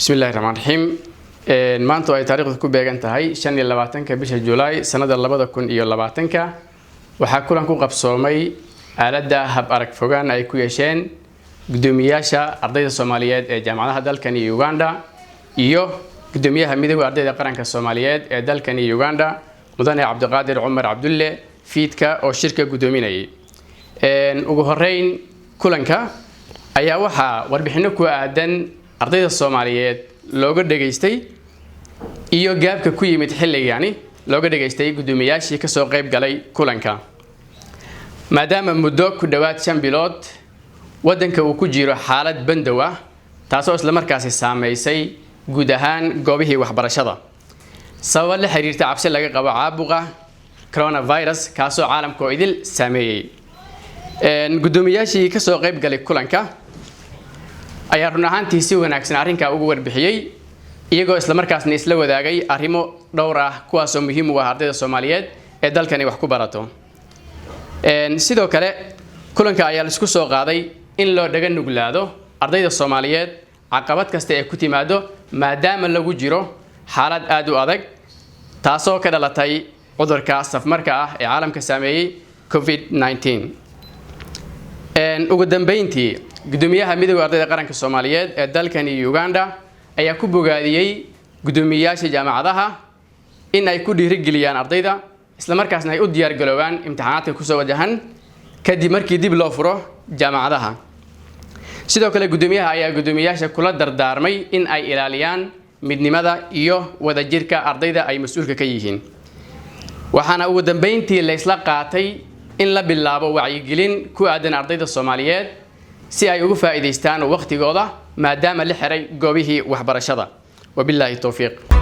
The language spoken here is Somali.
بسم الله الرحمن الرحيم maanta ay taariikhdu ku beegan tahay 25 bisha July sanada 2020 waxa kulan ku qabsoomay aalada hab arag fogaan ay ku yeesheen gudoomiyaasha ardayda Soomaaliyeed ee jaamacadaha dalkan Uganda iyo gudoomiyaha midowga ardayda qaranka Soomaaliyeed ee dalkan Uganda mudane Cabdiqaadir Umar Cabdulle fiidka oo shirka gudoominayay ugu horeyn kulanka ayaa waxa warbixino ku aadan ardayda Soomaaliyeed looga dhageystay iyo gaabka ku yimid xilligani looga dhageystay gudoomiyaashii ka soo qayb galay kulanka maadaama muddo ku dhawaad 5 bilood wadanka uu ku jiro xaalad bandow ah taasoo isla markaas saameysay guud ahaan goobihii waxbarashada sabab la xiriirta cabsi laga qabo caabuqa coronavirus kaasoo caalamka oo idil saameeyay gudoomiyaashii ka soo qayb galay kulanka ayaa run ahaantii si wanaagsan arrinka ugu warbixiyay iyagoo isla markaasna isla wadaagay arrimo dhowr ah kuwaas oo muhiim u ah ardayda Soomaaliyeed ee dalkani wax ku barato sidoo kale kulanka ayaa la isku soo qaaday in loo dhaga nuglaado ardayda Soomaaliyeed caqabad kasta ee ku timaado maadaama lagu jiro xaalad aad u adag taasoo ka dhalatay cudurka safmarka ah ee caalamka saameeyay COVID-19 ugu dambeyntii gudoomiyaha midowga ardayda qaranka Soomaaliyeed ee dalkan Uganda ayaa ku bogaadiyay gudoomiyaasha jaamacadaha in ay ku dhiirigeliyaan ardayda isla markaasna ay u diyaar garoobaan imtixaanaadka ku soo wajahan kadib markii dib loo furo jaamacadaha sidoo kale gudoomiyaha ayaa gudoomiyaasha kula dardaarmay in ay ilaaliyaan midnimada iyo wadajirka ardayda ay mas'uulka ka yihiin waxaana ugu dambeyntii la isla qaatay in la bilaabo wacyigelin ku aadan ardayda Soomaaliyeed si ay ugu faa'iideystaan waqtigooda maadaama la xiray goobihii waxbarashada wabillahi tawfiiq